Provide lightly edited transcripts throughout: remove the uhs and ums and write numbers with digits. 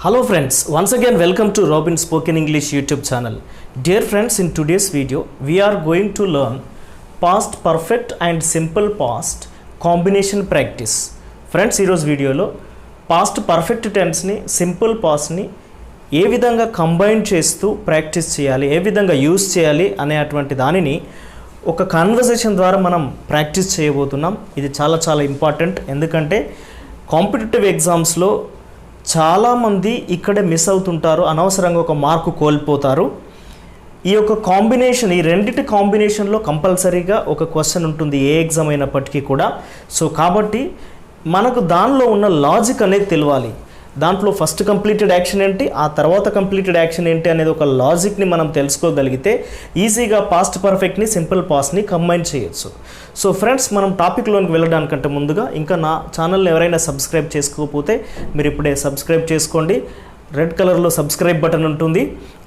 Hello friends, once again welcome to Robin Spoken English YouTube channel. Dear friends, in today's video we are going to learn past perfect and simple past combination practice. Friends, ఈ రోజు వీడియోలో past perfect tense ని simple past ని ఏ విధంగా combine చేస్తూ practice చేయాలి, ఏ విధంగా use చేయాలి అనేటువంటి దానిని ఒక కన్వర్సేషన్ ద్వారా మనం ప్రాక్టీస్ చేయబోతున్నాం. ఇది చాలా ఇంపార్టెంట్. ఎందుకంటే కాంపిటిటివ్ ఎగ్జామ్స్లో చాలామంది ఇక్కడే మిస్ అవుతుంటారు, అనవసరంగా ఒక మార్కు కోల్పోతారు. ఈ యొక్క కాంబినేషన్, ఈ రెండింటి కాంబినేషన్లో కంపల్సరీగా ఒక క్వశ్చన్ ఉంటుంది ఏ ఎగ్జామ్ అయినప్పటికీ కూడా. సో కాబట్టి మనకు దానిలో ఉన్న లాజిక్ అనేది తెలియాలి. దాంట్లో ఫస్ట్ కంప్లీటెడ్ యాక్షన్ ఏంటి, ఆ తర్వాత కంప్లీటెడ్ యాక్షన్ ఏంటి అనేది ఒక లాజిక్ని మనం తెలుసుకోగలిగితే ఈజీగా పాస్ట్ పర్ఫెక్ట్ని సింపుల్ పాస్ట్ని కంబైన్ చేయొచ్చు. సో ఫ్రెండ్స్, మనం టాపిక్లోనికి వెళ్ళడానికంటే ముందుగా ఇంకా నా ఛానల్ని ఎవరైనా సబ్స్క్రైబ్ చేసుకోకపోతే మీరు ఇప్పుడే సబ్స్క్రైబ్ చేసుకోండి. రెడ్ కలర్లో సబ్స్క్రైబ్ బటన్ ఉంటుంది,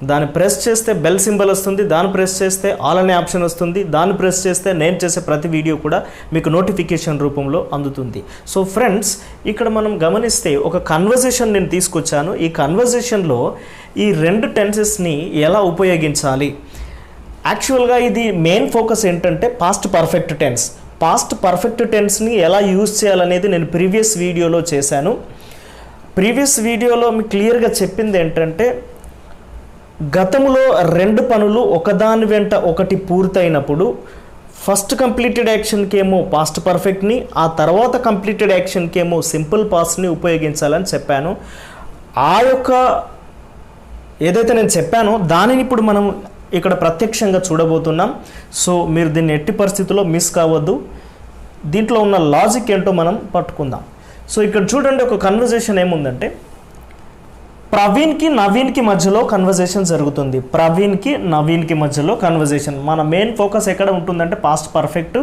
దాన్ని ప్రెస్ చేస్తే బెల్ సింబల్ వస్తుంది, దాన్ని ప్రెస్ చేస్తే ఆల్ అనే ఆప్షన్ వస్తుంది, దాన్ని ప్రెస్ చేస్తే నేను చేసే ప్రతి వీడియో కూడా మీకు నోటిఫికేషన్ రూపంలో అందుతుంది. సో ఫ్రెండ్స్, ఇక్కడ మనం గమనిస్తే ఒక కన్వర్జేషన్ నేను తీసుకొచ్చాను. ఈ కన్వర్జేషన్లో ఈ రెండు టెన్సెస్ని ఎలా ఉపయోగించాలి, యాక్చువల్గా ఇది మెయిన్ ఫోకస్ ఏంటంటే past perfect tense. Past perfect టెన్స్ని ఎలా యూజ్ చేయాలనేది నేను ప్రీవియస్ వీడియోలో చేశాను. ప్రీవియస్ వీడియోలో మీకు క్లియర్గా చెప్పింది ఏంటంటే గతంలో రెండు పనులు ఒకదాని వెంట ఒకటి పూర్తయినప్పుడు ఫస్ట్ కంప్లీటెడ్ యాక్షన్కి ఏమో పాస్ట్ పర్ఫెక్ట్ని, ఆ తర్వాత కంప్లీటెడ్ యాక్షన్కి ఏమో సింపుల్ పాస్ట్ని ఉపయోగించాలని చెప్పాను. ఆ యొక్క ఏదైతే నేను చెప్పానో దానిని ఇప్పుడు మనం ఇక్కడ ప్రత్యక్షంగా చూడబోతున్నాం. సో మీరు దీన్ని ఎట్టి పరిస్థితుల్లో మిస్ కావద్దు. దీంట్లో ఉన్న లాజిక్ ఏంటో మనం పట్టుకుందాం. సో ఇక్కడ చూడండి, ఒక కన్వర్జేషన్ ఏముందంటే ప్రవీణ్కి నవీన్కి మధ్యలో కన్వర్జేషన్ జరుగుతుంది. ప్రవీణ్కి నవీన్కి మధ్యలో కన్వర్జేషన్. మన మెయిన్ ఫోకస్ ఎక్కడ ఉంటుందంటే పాస్ట్ పర్ఫెక్ట్,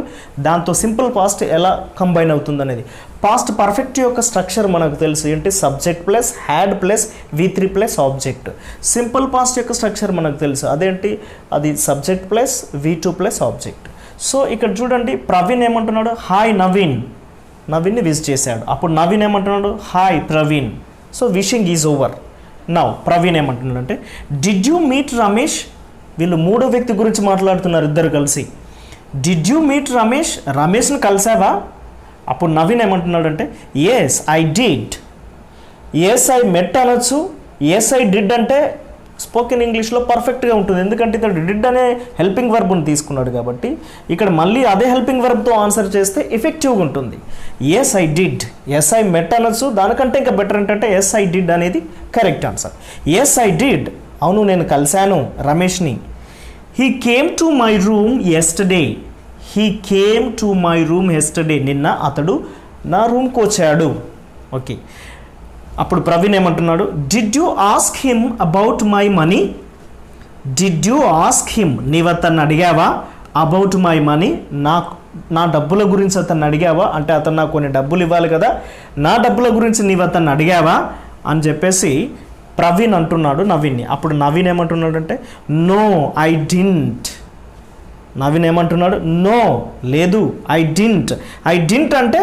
దాంతో సింపుల్ పాస్ట్ ఎలా కంబైన్ అవుతుంది అనేది. పాస్ట్ పర్ఫెక్ట్ యొక్క స్ట్రక్చర్ మనకు తెలుసు ఏంటి, subject plus had plus V3 plus object. Simple past యొక్క స్ట్రక్చర్ మనకు తెలుసు, అదేంటి, అది subject plus V2 plus object. So ఇక్కడ చూడండి, ప్రవీణ్ ఏమంటున్నాడు, హాయ్ నవీన్, నవీన్ని విష్ చేశాడు. అప్పుడు నవీన్ ఏమంటున్నాడు, hi Praveen. So wishing is over. Now Praveen ఏమంటున్నాడు అంటే డిడ్ యూ మీట్ రమేష్. వీళ్ళు మూడో వ్యక్తి గురించి మాట్లాడుతున్నారు ఇద్దరు కలిసి. డిడ్ యూ మీట్ రమేష్, రమేష్ని కలిసావా. అప్పుడు నవీన్ ఏమంటున్నాడు అంటే yes I did. Yes I met అనొచ్చు, ఎస్ ఐ డిడ్ అంటే స్పోకెన్ ఇంగ్లీష్లో పర్ఫెక్ట్గా ఉంటుంది. ఎందుకంటే ఇతడు డిడ్ అనే హెల్పింగ్ వర్బ్ని తీసుకున్నాడు కాబట్టి ఇక్కడ మళ్ళీ అదే హెల్పింగ్ వర్బ్తో ఆన్సర్ చేస్తే ఎఫెక్టివ్గా ఉంటుంది. Yes I did, yes I met అనొచ్చు, దానికంటే ఇంకా బెటర్ ఏంటంటే ఎస్ ఐ డిడ్ అనేది correct answer. Yes I did, అవును నేను కలిశాను రమేష్ని. He came to my room yesterday. He came to my room yesterday, నిన్న అతడు నా రూమ్కి వచ్చాడు. ఓకే, అప్పుడు ప్రవీణ్ ఏమంటున్నాడు, did you ask him about my money. Did you ask him, నీవు అతన్ని అడిగావా, అబౌట్ మై మనీ, నా డబ్బుల గురించి అతన్ని అడిగావా, అంటే అతను నాకు కొన్ని డబ్బులు ఇవ్వాలి కదా, నా డబ్బుల గురించి నీవు అతన్ని అడిగావా అని చెప్పేసి ప్రవీణ్ అంటున్నాడు నవీన్ని. అప్పుడు నవీన్ ఏమంటున్నాడు అంటే నో ఐ డింట్. నవీన్ ఏమంటున్నాడు, నో లేదు, ఐ డింట్ అంటే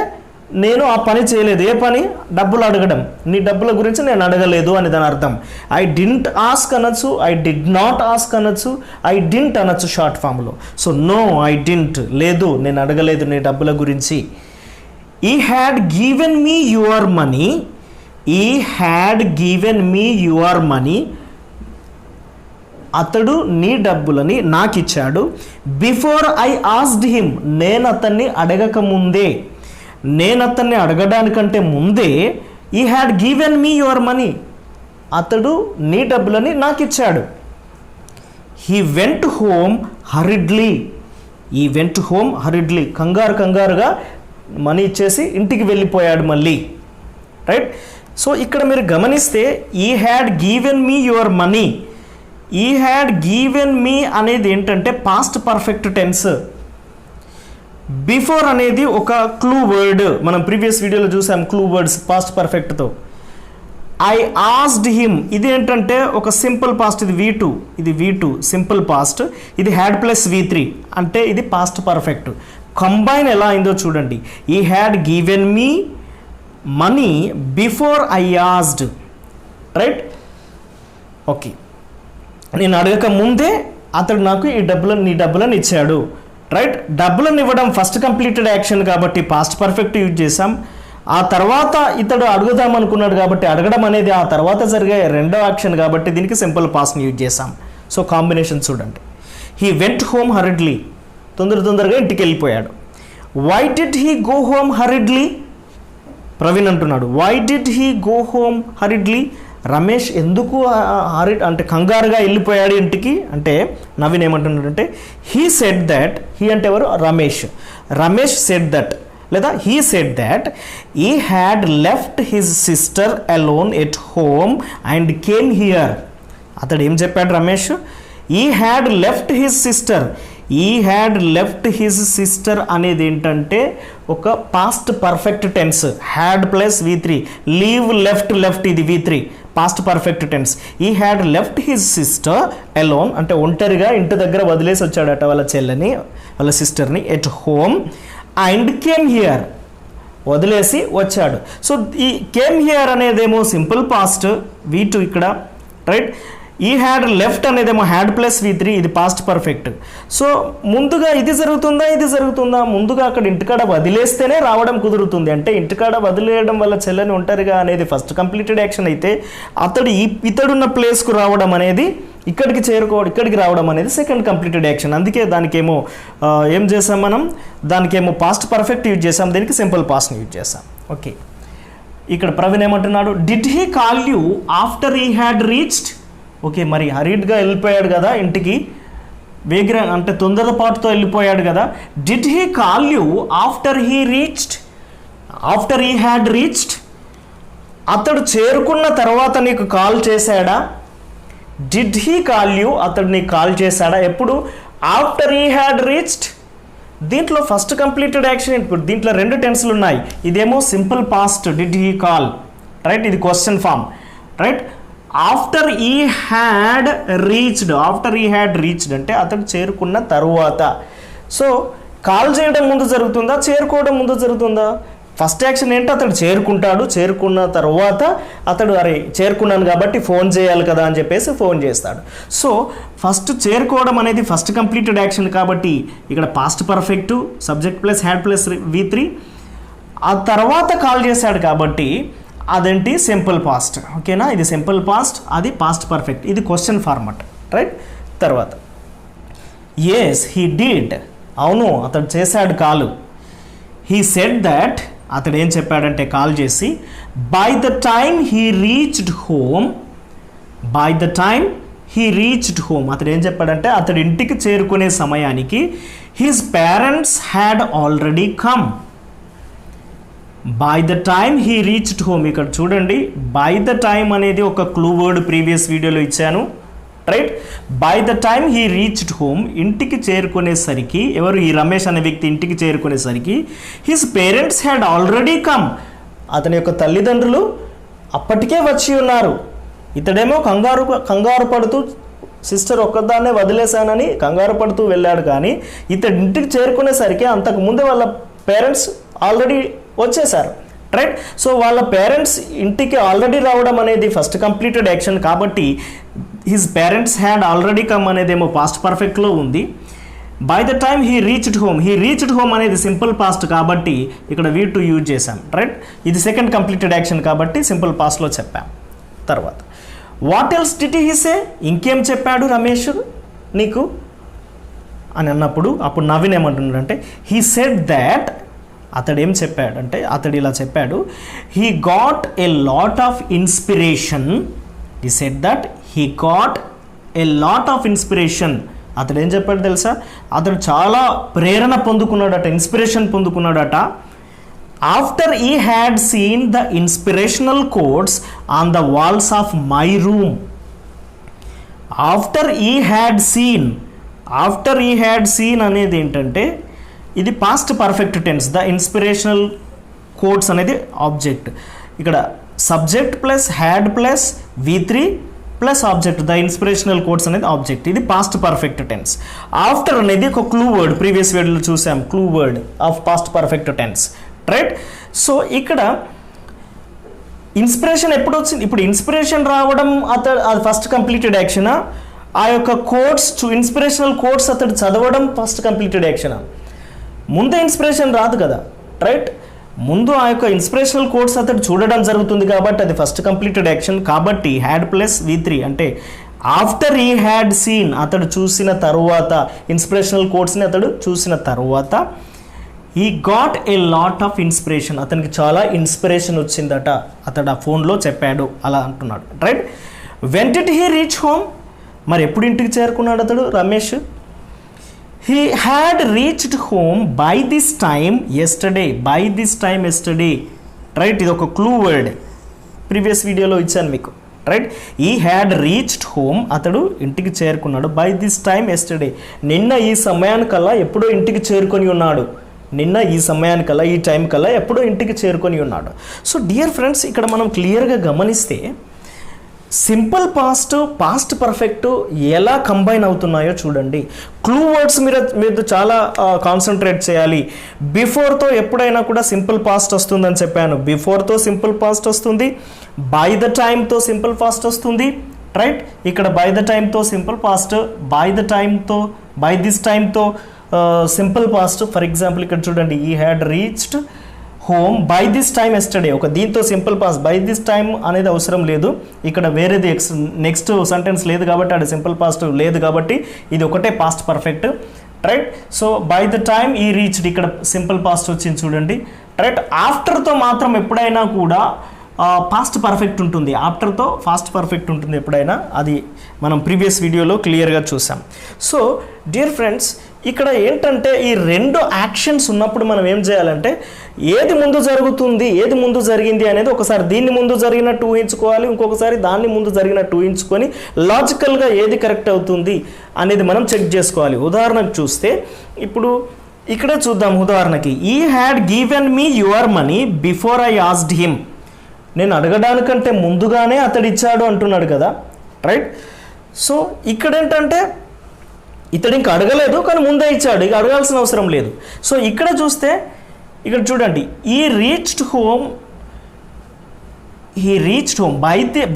నేను ఆ పని చేయలేదు. ఏ పని, డబ్బులు అడగడం. నీ డబ్బుల గురించి నేను అడగలేదు అని దాని అర్థం. ఐ డింట్ ఆస్క్ అనొచ్చు, ఐ డిడ్ నాట్ ఆస్క్ అనొచ్చు, ఐ డింట్ అనొచ్చు షార్ట్ ఫామ్లో. సో నో ఐ డింట్, లేదు నేను అడగలేదు నీ డబ్బుల గురించి. He had given me your money. He had given me your money, అతడు నీ డబ్బులని నాకు ఇచ్చాడు. బిఫోర్ ఐ ఆస్క్డ్ హిమ్, నేను అతన్ని అడగకముందే, నేను అతన్ని అడగడానికంటే ముందే he had given me your money, అతడు నీ డబ్బులని నాకు ఇచ్చాడు. He went home hurriedly. He went home హరిడ్లీ, కంగారుగా మనీ ఇచ్చేసి ఇంటికి వెళ్ళిపోయాడు మళ్ళీ. రైట్. సో ఇక్కడ మీరు గమనిస్తే ఈ had given me your money, he had given మీ అనేది ఏంటంటే పాస్ట్ పర్ఫెక్ట్ టెన్స్. బిఫోర్ అనేది ఒక క్లూ వర్డ్, మనం ప్రీవియస్ వీడియోలో చూసాం క్లూ వర్డ్స్ పాస్ట్ పర్ఫెక్ట్తో. ఐ ఆస్క్డ్ హిమ్, ఇది ఏంటంటే ఒక సింపుల్ పాస్ట్, ఇది V2 సింపుల్ పాస్ట్, ఇది హ్యాడ్ ప్లస్ V3 అంటే ఇది పాస్ట్ పర్ఫెక్ట్. కంబైన్ ఎలా అయిందో చూడండి. ఈ had given me money before I asked. Right. Okay, నేను అడగక ముందే అతడు నాకు నీ డబ్బులను ఇచ్చాడు. రైట్, డబ్బులను ఇవ్వడం ఫస్ట్ కంప్లీటెడ్ యాక్షన్ కాబట్టి పాస్ట్ పర్ఫెక్ట్ యూజ్ చేసాం. ఆ తర్వాత ఇతడు అడుగుదాం అనుకున్నాడు కాబట్టి అడగడం అనేది ఆ తర్వాత జరిగే రెండో యాక్షన్ కాబట్టి దీనికి సింపుల్ పాస్ట్ని యూజ్ చేసాం. సో కాంబినేషన్ చూడండి. హీ వెంట్ హోమ్ హరిడ్లీ, తొందరగా ఇంటికి వెళ్ళిపోయాడు. Why did he go home hurriedly? Praveen అంటున్నాడు why did he go home hurriedly? Ramesh ఎందుకు అంటే కంగారుగా వెళ్ళిపోయాడు ఇంటికి అంటే నవీన్ ఏమంటున్నాడంటే హీ సెడ్ దట్, హీ అంటే ఎవరు? రమేష్ సెడ్ దట్ లేదా he said that he had left his sister alone at home and came here. అతడు ఏం చెప్పాడు Ramesh? He had left his sister అనేది ఏంటంటే ఒక past perfect tense. Had plus V3, leave left ఇది V3 పాస్ట్ పర్ఫెక్ట్ టెన్స్. ఈ had left his sister alone అంటే ఒంటరిగా ఇంటి దగ్గర వదిలేసి వచ్చాడట వాళ్ళ సిస్టర్ని at home and came here, వదిలేసి వచ్చాడు. సో ఈ కేమ్ హియర్ అనేదేమో సింపుల్ పాస్ట్ V2 ఇక్కడ. రైట్, ఈ హ్యాడ్ లెఫ్ట్ అనేదేమో హ్యాడ్ ప్లస్ V3 ఇది పాస్ట్ పర్ఫెక్ట్. సో ముందుగా ఇది జరుగుతుందా? ముందుగా అక్కడ ఇంటికాడ వదిలేస్తేనే రావడం కుదురుతుంది. అంటే ఇంటికాడ వదిలేయడం వల్ల చెల్లని ఒంటరిగా అనేది ఫస్ట్ కంప్లీటెడ్ యాక్షన్ అయితే ఇతడున్న ప్లేస్కు రావడం అనేది ఇక్కడికి రావడం అనేది సెకండ్ కంప్లీటెడ్ యాక్షన్. అందుకే దానికేమో ఏం చేసాం మనం? దానికేమో పాస్ట్ పర్ఫెక్ట్ యూజ్ చేసాం, దీనికి సింపుల్ పాస్ట్ని యూజ్ చేసాం. ఓకే, ఇక్కడ ప్రవీణ్ ఏమంటున్నాడు did he call you after he had reached? Okay, మరి హరీడ్గా వెళ్ళిపోయాడు కదా ఇంటికి, అంటే తొందరపాటుతో వెళ్ళిపోయాడు కదా. Did he call you after he had reached? అతడు చేరుకున్న తర్వాత నీకు కాల్ చేశాడా? డిడ్ హీ కాల్ యూ, అతడు నీకు కాల్ చేశాడా? ఎప్పుడు? After he had reached. దీంట్లో ఫస్ట్ కంప్లీటెడ్ యాక్షన్ ఇప్పుడు దీంట్లో రెండు టెన్స్లు ఉన్నాయి. ఇదేమో simple past did he call, right, ఇది question form. Right, after he had reached అంటే అతడు చేరుకున్న తరువాత. సో కాల్ చేయడం ముందు జరుగుతుందా, చేరుకోవడం ముందు జరుగుతుందా? ఫస్ట్ యాక్షన్ ఏంటి? అతడు చేరుకున్న తర్వాత అతడు చేరుకున్నాను కాబట్టి ఫోన్ చేయాలి కదా అని చెప్పేసి ఫోన్ చేస్తాడు. సో ఫస్ట్ చేరుకోవడం అనేది ఫస్ట్ కంప్లీటెడ్ యాక్షన్ కాబట్టి ఇక్కడ past perfect subject plus had plus V3. ఆ తర్వాత కాల్ చేశాడు కాబట్టి అదేంటి? Simple past. ఓకేనా, ఇది సింపుల్ పాస్ట్, అది పాస్ట్ పర్ఫెక్ట్, ఇది క్వశ్చన్ ఫార్మాట్. రైట్, తర్వాత ఎస్ హీ డిడ్, అవును అతడు చేశాడు కాలు. హీ సెడ్ దట్, అతడు ఏం చెప్పాడంటే కాల్ చేసి by the time he reached home అతడు ఏం చెప్పాడంటే అతడు ఇంటికి చేరుకునే సమయానికి his parents had already come. By the time he reached home, ఇక్కడ చూడండి బై ద టైమ్ అనేది ఒక క్లూ వర్డ్ ప్రీవియస్ వీడియోలో ఇచ్చాను. Right, by the time he reached home, ఇంటికి చేరుకునేసరికి ఎవరు? ఈ రమేష్ అనే వ్యక్తి ఇంటికి చేరుకునేసరికి his parents had already come, అతని యొక్క తల్లిదండ్రులు అప్పటికే వచ్చి ఉన్నారు. ఇతడేమో కంగారు పడుతూ సిస్టర్ ఒక్కదాన్నే వదిలేశానని కంగారు పడుతూ వెళ్ళాడు. కానీ ఇతడు ఇంటికి చేరుకునేసరికి అంతకుముందే వాళ్ళ పేరెంట్స్ ఆల్రెడీ వచ్చేసారు. రైట్, సో వాళ్ళ పేరెంట్స్ ఇంటికి ఆల్రెడీ రావడం అనేది ఫస్ట్ కంప్లీటెడ్ యాక్షన్ కాబట్టి his parents had already come అనేదేమో పాస్ట్ పర్ఫెక్ట్లో ఉంది. By the time he reached home అనేది సింపుల్ పాస్ట్ కాబట్టి ఇక్కడ V2 యూజ్ చేశాం. రైట్, ఇది సెకండ్ కంప్లీటెడ్ యాక్షన్ కాబట్టి సింపుల్ పాస్ట్లో చెప్పాం. తర్వాత what else did he say, ఇంకేం చెప్పాడు రమేష్ నీకు అని అన్నప్పుడు అప్పుడు నవీన్ ఏమంటున్నాడంటే హీ సెడ్ దాట్, అతడు ఏం చెప్పాడంటే అతడు ఇలా చెప్పాడు he got a lot of inspiration. He said that he got a lot of inspiration. అతడు ఏం చెప్పాడు తెలుసా? అతడు చాలా ప్రేరణ పొందుకున్నాడట, ఇన్స్పిరేషన్ పొందుకున్నాడట. After he had seen the inspirational quotes on the walls of my room. After he had seen అనేది ఏంటంటే ఇది past perfect tense. The inspirational quotes అనేది ఆబ్జెక్ట్. ఇక్కడ subject plus had plus V3 plus object. The inspirational quotes అనేది object, ఇది past perfect tense. After అనేది ఒక clue word, previous వీడియోలో చూసాం clue word of past perfect tense. Right, so ఇక్కడ inspiration ఎప్పుడు వచ్చింది? ఇప్పుడు ఇన్స్పిరేషన్ రావడం అది ఫస్ట్ కంప్లీటెడ్ యాక్షనా? ఆ యొక్క కోడ్స్ ఇన్స్పిరేషనల్ కోడ్స్ అతడు చదవడం ఫస్ట్ కంప్లీటెడ్ యాక్షనా? ముందే ఇన్స్పిరేషన్ రాదు కదా, రైట్? ముందు ఆ యొక్క ఇన్స్పిరేషనల్ కోడ్స్ అతడు చూడడం జరుగుతుంది కాబట్టి అది ఫస్ట్ కంప్లీటెడ్ యాక్షన్. కాబట్టి హ్యాడ్ ప్లస్ V3 అంటే ఆఫ్టర్ ఈ హ్యాడ్ సీన్, అతడు చూసిన తరువాత ఇన్స్పిరేషనల్ కోడ్స్ని అతడు చూసిన తరువాత ఈ got a lot of inspiration, అతనికి చాలా ఇన్స్పిరేషన్ వచ్చిందట, అతడు ఆ ఫోన్లో చెప్పాడు అలా అంటున్నాడు, right? When did he reach home, మరి ఎప్పుడు ఇంటికి చేరుకున్నాడు అతడు Ramesh? He had reached home by this time yesterday, by this time yesterday, right? ఇది ఒక క్లూ వర్డ్, ప్రీవియస్ వీడియోలో ఇచ్చాను మీకు, రైట్? ఈ హ్యాడ్ రీచ్డ్ హోమ్, అతడు ఇంటికి చేరుకున్నాడు బై దిస్ టైమ్ ఎస్టర్డే, నిన్న ఈ సమయానికల్లా ఎప్పుడో ఇంటికి చేరుకొని ఉన్నాడు, నిన్న ఈ సమయానికల్లా ఈ టైం కల్లా ఎప్పుడో ఇంటికి చేరుకొని ఉన్నాడు. సో డియర్ ఫ్రెండ్స్, ఇక్కడ మనం క్లియర్గా గమనిస్తే సింపుల్ పాస్ట్ పాస్ట్ పర్ఫెక్ట్ ఎలా కంబైన్ అవుతున్నాయో చూడండి. క్లూ వర్డ్స్ మీరు చాలా కాన్సన్ట్రేట్ చేయాలి. బిఫోర్తో ఎప్పుడైనా కూడా సింపుల్ పాస్ట్ వస్తుందని చెప్పాను, బిఫోర్తో సింపుల్ పాస్ట్ వస్తుంది, బై ద టైమ్తో సింపుల్ పాస్ట్ వస్తుంది, రైట్? ఇక్కడ బై ద టైమ్తో సింపుల్ పాస్ట్, బై ద టైమ్తో బై దిస్ టైమ్తో సింపుల్ పాస్ట్. ఫర్ ఎగ్జాంపుల్ ఇక్కడ చూడండి, ఈ had reached home by this time yesterday, ఒక దీంతో simple past, by this time అనేది అవసరం లేదు, ఇక్కడ వేరేది నెక్స్ట్ సెంటెన్స్ లేదు కాబట్టి అది సింపుల్ పాస్ట్ లేదు కాబట్టి ఇది ఒకటే past perfect, right? So by the time ఈ రీచ్డ్, ఇక్కడ సింపుల్ పాస్ట్ వచ్చింది చూడండి, రైట్? ఆఫ్టర్తో మాత్రం ఎప్పుడైనా కూడా పాస్ట్ పర్ఫెక్ట్ ఉంటుంది, ఆఫ్టర్తో ఫాస్ట్ పర్ఫెక్ట్ ఉంటుంది ఎప్పుడైనా, అది మనం ప్రీవియస్ వీడియోలో క్లియర్గా చూసాం. సో డియర్ ఫ్రెండ్స్, ఇక్కడ ఏంటంటే ఈ రెండు యాక్షన్స్ ఉన్నప్పుడు మనం ఏం చేయాలంటే ఏది ముందు జరుగుతుంది ఏది ముందు జరిగింది అనేది ఒకసారి దీన్ని ముందు జరిగినట్టు ఊహించుకోవాలి, ఇంకొకసారి దాన్ని ముందు జరిగినట్టు ఊహించుకొని లాజికల్గా ఏది కరెక్ట్ అవుతుంది అనేది మనం చెక్ చేసుకోవాలి. ఉదాహరణకు చూస్తే ఇప్పుడు ఇక్కడే చూద్దాం. ఉదాహరణకి, ఈ had given me your money before I asked him, నేను అడగడానికంటే ముందుగానే అతడు ఇచ్చాడు అంటున్నాడు కదా, రైట్? సో ఇక్కడ ఏంటంటే ఇతడు ఇంకా అడగలేదు కానీ ముందే ఇచ్చాడు, ఇక అడగాల్సిన అవసరం లేదు. సో ఇక్కడ చూస్తే ఇక్కడ చూడండి, ఈ reached home, he reached home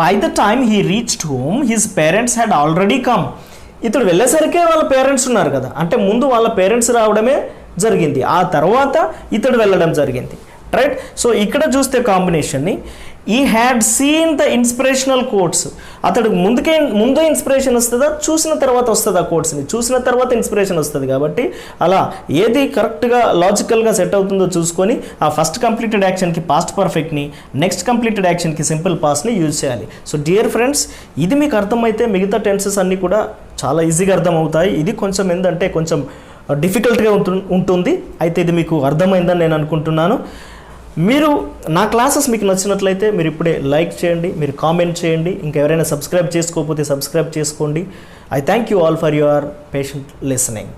by the time he reached home his parents had already come, ఇతడు వెళ్ళేసరికే వాళ్ళ పేరెంట్స్ ఉన్నారు కదా, అంటే ముందు వాళ్ళ పేరెంట్స్ రావడమే జరిగింది, ఆ తర్వాత ఇతడు వెళ్ళడం జరిగింది, రైట్? సో ఇక్కడ చూస్తే కాంబినేషన్ని, he had seen the inspirational quotes, అతడు ముందు ఇన్స్పిరేషన్ వస్తుందా చూసిన తర్వాత వస్తుందా, కోట్స్ని చూసిన తర్వాత ఇన్స్పిరేషన్ వస్తుంది కాబట్టి అలా ఏది కరెక్ట్గా లాజికల్గా సెట్ అవుతుందో చూసుకొని ఆ ఫస్ట్ కంప్లీటెడ్ యాక్షన్కి పాస్ట్ పర్ఫెక్ట్ని, నెక్స్ట్ కంప్లీటెడ్ యాక్షన్కి సింపుల్ పాస్ట్ని యూజ్ చేయాలి. సో డియర్ ఫ్రెండ్స్, ఇది మీకు అర్థమైతే మిగతా టెన్సెస్ అన్నీ కూడా చాలా ఈజీగా అర్థమవుతాయి. ఇది కొంచెం ఏంటంటే కొంచెం డిఫికల్ట్గా ఉంటుంది, అయితే ఇది మీకు అర్థమైందని నేను అనుకుంటున్నాను. మీరు నా క్లాసెస్ మీకు నచ్చినట్లయితే మీరు ఇప్పుడే లైక్ చేయండి, మీరు కామెంట్ చేయండి, ఇంకెవరైనా సబ్స్క్రైబ్ చేసుకోకపోతే సబ్స్క్రైబ్ చేసుకోండి. I thank you all for your patient listening.